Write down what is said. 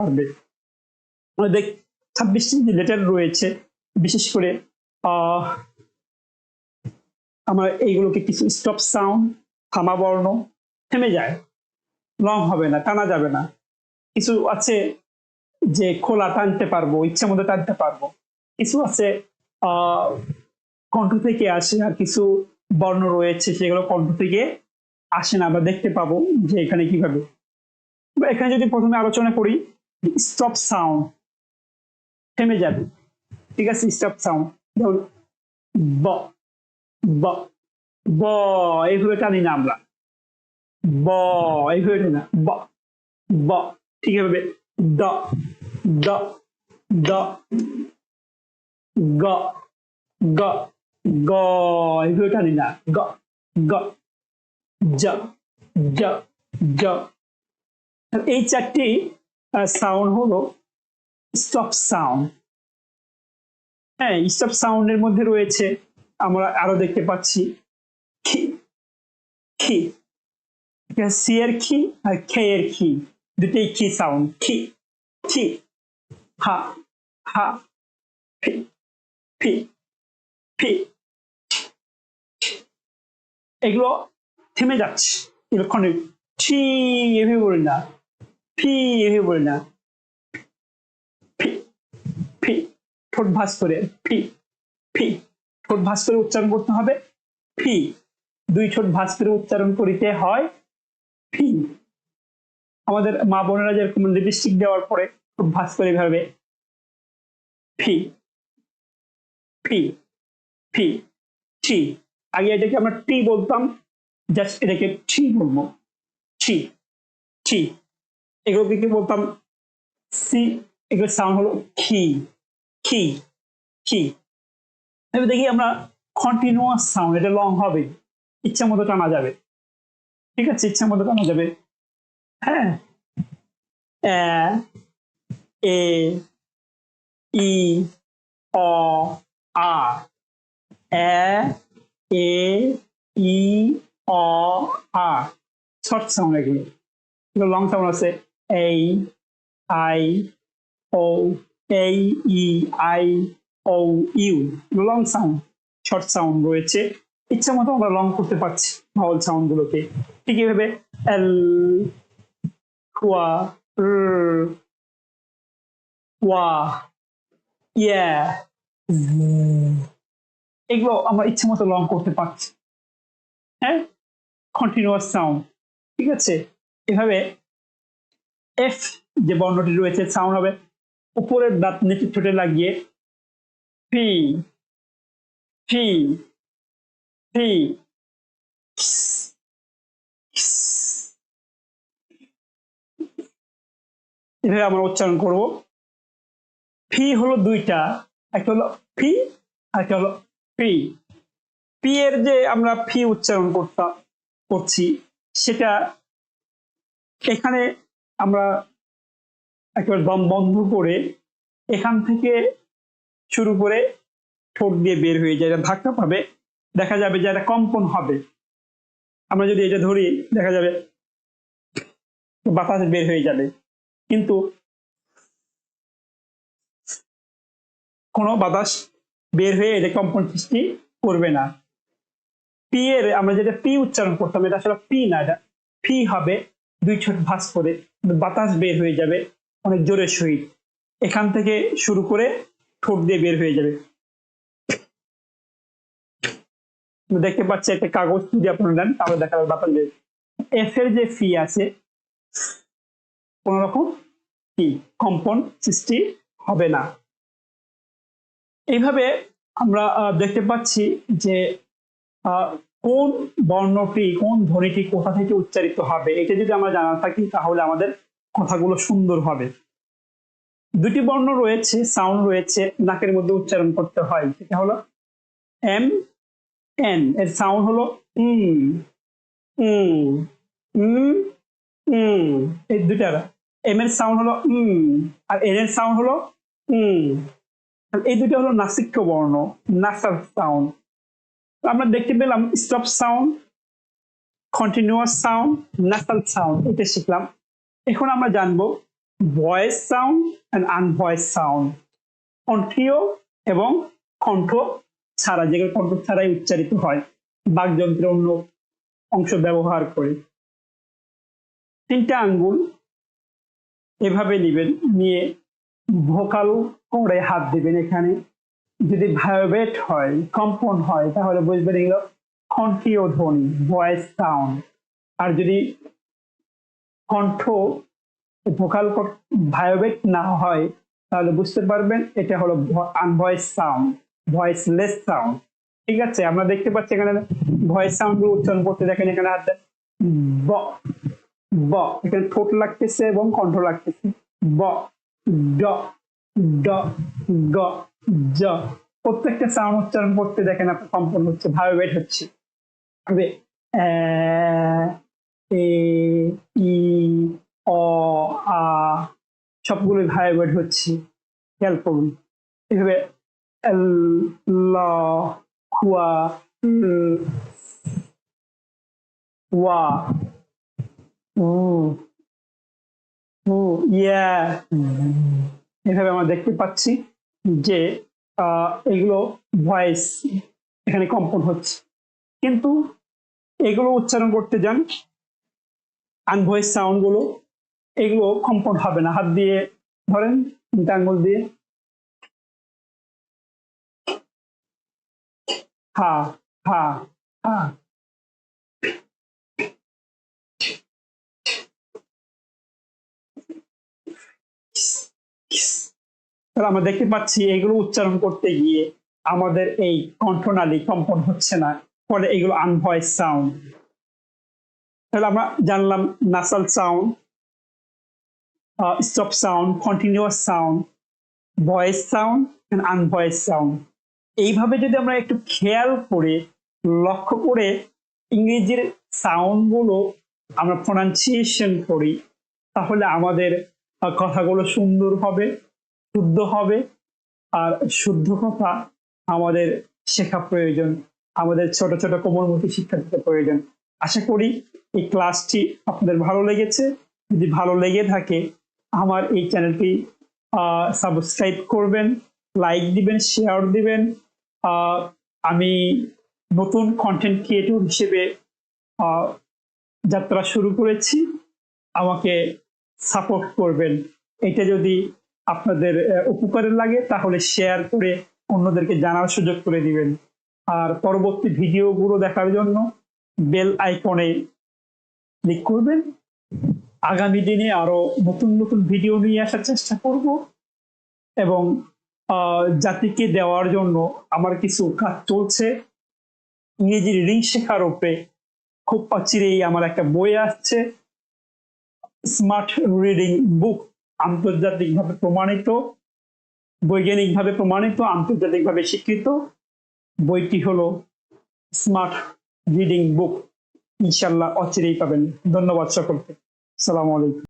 পারবে। দেখ 26টি লেটার রয়েছে, বিশেষ করে আমরা এইগুলোকে কিছু স্টপ সাউন্ড, থামা বর্ণ, থেমে যায়, লং হবে না, টানা যাবে না। কিছু আছে যে খোলা টানতে পারবো, ইচ্ছা মতো টানতে পারবো। কিছু আছে কণ্ঠ থেকে আসে, আর কিছু বর্ণ রয়েছে সেগুলো কণ্ঠ থেকে আসে না। আমরা দেখতে পাবো যে এখানে কিভাবে। এখানে যদি প্রথমে আলোচনা করি, স্টপ সাউন্ড, থেমে যাবে, ঠিক আছে। স্টপ সাউন্ড ধরুন ব ব ব, এইভাবে টানি না আমরা, ব এইভাবে টানি না, ব ব, ঠিক আছে। দ দ দ, গ গ গ, এইভাবে টানি না, গ গ, জ জ জ। এই চারটি সাউন্ড হলো স্টপ সাউন্ড। হ্যাঁ, স্টপ সাউন্ডের মধ্যে রয়েছে, আমরা আরো দেখতে পাচ্ছি খি খি, সি এর খি আর খে এর খি, দুটোই খি সাউন্ড। খি খি, হা হা, ফি ফি ফি, এগুলো থেমে যাচ্ছে। এগুলো ছি এভাবে বলি না, ফি এভাবে বলি না, ফি ফি, ঠোঁট ভাঁজ করে ফি ফি, ঠোঁট ভাঁজ করে উচ্চারণ করতে হবে ফি, দুই ঠোঁট ভাঁজ করে উচ্চারণ করিতে হয় ফি। আমাদের মা বোনেরা যেরকম লিপস্টিক দেওয়ার পরে ঠোঁট ভাঁজ করে এভাবে ফি ফি ফি, টি। আগে এটাকে আমরা টি বলতাম, জাস্ট এটাকে টি বলবো, টি টি। এগুলোকে কি বলতাম সি, এগুলো সাউন্ড হলো খি খি খি। এবার দেখি আমরা কন্টিনিউয়াস সাউন্ড, এটা লং হবে, ইচ্ছা মতো টানা যাবে, ঠিক আছে, ইচ্ছা মতো টানা যাবে। হ্যাঁ, এ ই অ আ, এ এ ই অ আ, শর্ট সাউন্ড এগুলো। লং সাউন্ড আছে এই আই ও, এই ই আই ও ইউ, লং সাউন্ড। শর্ট সাউন্ড রয়েছে, ইচ্ছা মতো আমরা লং করতে পারছি ভাওয়াল সাউন্ড গুলোকে। ঠিক এইভাবে এল, খুয়া, ওয়া, ইয়া, এগুলো আমরা ইচ্ছা মতো লং করতে পারছি। হ্যাঁ, কন্টিনিউয়াস সাউন্ড, ঠিক আছে। এভাবে এফ যে বর্ণটি রয়েছে, সাউন্ড হবে উপরের দাঁত নিচের ঠোঁটে লাগিয়ে ফি ফি ফি, এভাবে আমরা উচ্চারণ করব। ফি হলো দুইটা, একটা হলো ফি আর একটা হলো ফি। পি এর যে আমরা ফি উচ্চারণ করছি, সেটা এখানে আমরা একেবারে দম বন্ধ করে এখান থেকে শুরু করে ঠোঁট দিয়ে বের হয়ে যায়, এটা ধাক্কা পাবে, দেখা যাবে যে একটা কম্পন হবে। আমরা যদি এটা ধরি, দেখা যাবে বাতাস বের হয়ে যাবে, কিন্তু কোনো বাতাস বের হয়ে এটা কম্পন সৃষ্টি করবে না। পি এর আমরা যেটা পি উচ্চারণ করতাম, এটা আসলে পি না, এটা ফি হবে, দুই ঠোঁট ভাঁজ করে বাতাস বের হয়ে যাবে অনেক জোরের সহিত, এখান থেকে শুরু করে ঠোঁট দিয়ে বের হয়ে যাবে। দেখতে পাচ্ছি একটা কাগজ যদি আপনারা নেন তাহলে দেখা যাবে বাতাস বের। এফ এর যে ফি আছে, কোন রকম কি কম্পন সৃষ্টি হবে না। এইভাবে আমরা দেখতে পাচ্ছি যে কোন বর্ণটি, কোন ধ্বনিটি কোথা থেকে উচ্চারিত হবে, এটা যদি আমরা জানা থাকি তাহলে আমাদের কথাগুলো সুন্দর হবে। দুটি বর্ণ রয়েছে, সাউন্ড রয়েছে, নাকের মধ্যে উচ্চারণ করতে হয়, সেটা হলো এম এন, এর সাউন্ড হলো এই দুইটা। এম এর সাউন্ড হলো আর এন এর সাউন্ড হলো এই দুটো হলো নাসিক্য বর্ণ, নাসাল সাউন্ড। আমরা দেখতে পেলাম stop sound, continuous sound, nasal sound, এটা শিখলাম। এখন আমরা জানবো ভয়েস সাউন্ড অ্যান্ড আনভয়েস সাউন্ড, কণ্ঠীয় এবং কণ্ঠ ছাড়া, যেগুলো কণ্ঠ ছাড়াই উচ্চারিত হয় বাকযন্ত্রের অন্য অংশ ব্যবহার করে। 3টে আঙ্গুল এভাবে নেবেন, নিয়ে ভোকাল করে হাত দিবেন এখানে। যদি ভায়োবেট হয়, কম্পন হয়, তাহলে বুঝবেন এগুলো কণ্ঠীয় ধ্বনি, ভয়েস সাউন্ড। আর যদি কণ্ঠ ভোকাল ভায়োবেট না হয়, তাহলে বুঝতে পারবেন এটা হলো আনভয়েস সাউন্ড, ভয়েসলেস সাউন্ড। ঠিক আছে, আমরা দেখতে পাচ্ছি এখানে ভয়েস সাউন্ড গুলো উচ্চারণ করতে, দেখেন এখানে হাত দেন, ব ব, এখানে ঠোঁট লাগতেছে এবং কণ্ঠ লাগতেছে, ব ড ড গ জ। প্রত্যেকটা সাউন্ড উচ্চারণ করতে দেখেন আপনার কম্পন হচ্ছে, ভায়োবেট হচ্ছে। এ এ ই অ আ সবগুলো ভায়োবেট হচ্ছে, খেয়াল করুন। এভাবে এল ল খুয়া ওয়া উ উ ইয়া, এভাবে আমরা দেখতে পাচ্ছি যে এগুলো ভয়েস এখানে কম্পন হচ্ছে। কিন্তু এগুলো উচ্চারণ করতে যান, আনভয়েস সাউন্ড গুলো, এগুলো কম্পন হবে না। হাত দিয়ে ধরেন, 3টে আঙ্গুল দিয়ে, হা হা হা, তাহলে আমরা দেখতে পাচ্ছি এগুলো উচ্চারণ করতে গিয়ে আমাদের এই কণ্ঠনালী কম্পন হচ্ছে না, ফলে এগুলো আনভয়েস সাউন্ড। তাহলে আমরা জানলাম nasal sound, stop sound, continuous sound, voice sound and unvoice sound. এইভাবে যদি আমরা একটু খেয়াল করে লক্ষ্য করে ইংরেজির সাউন্ড গুলো আমরা প্রনাউন্সিয়েশন করি, তাহলে আমাদের কথাগুলো সুন্দর হবে, শুদ্ধ হবে। আর শুদ্ধ কথা আমাদের শেখা প্রয়োজন, আমাদের ছোট ছোট কোমলমতি শিক্ষার্থীদের প্রয়োজন। আশা করি এই ক্লাসটি আপনাদের ভালো লেগেছে। যদি ভালো লেগে থাকে, আমার এই চ্যানেলটি সাবস্ক্রাইব করবেন, লাইক দিবেন, শেয়ার দিবেন। আমি নতুন কন্টেন্ট ক্রিয়েটর হিসেবে যাত্রা শুরু করেছি, আমাকে সাপোর্ট করবেন। এটা যদি আপনাদের উপকারে লাগে, তাহলে শেয়ার করে অন্যদেরকে জানার সুযোগ করে দিবেন। আর পরবর্তী ভিডিওগুলো দেখার জন্য বেল আইকনে ক্লিক করবেন। আগামী দিনে আরো নতুন নতুন ভিডিও নিয়ে আসার চেষ্টা করব, এবং জাতিকে দেওয়ার জন্য আমার কিছু কাজ চলছে। ইংরেজি রিডিং শেখার উপরে খুব অচিরেই আমার একটা বই আসছে, স্মার্ট রিডিং বুক, আন্তর্জাতিকভাবে প্রমাণিত, বৈজ্ঞানিকভাবে প্রমাণিত, আন্তর্জাতিকভাবে স্বীকৃত। বইটি হলো স্মার্ট রিডিং বুক। ইনশাল্লাহ অচিরেই পাবেন। ধন্যবাদ সকলকে। আসসালামু আলাইকুম।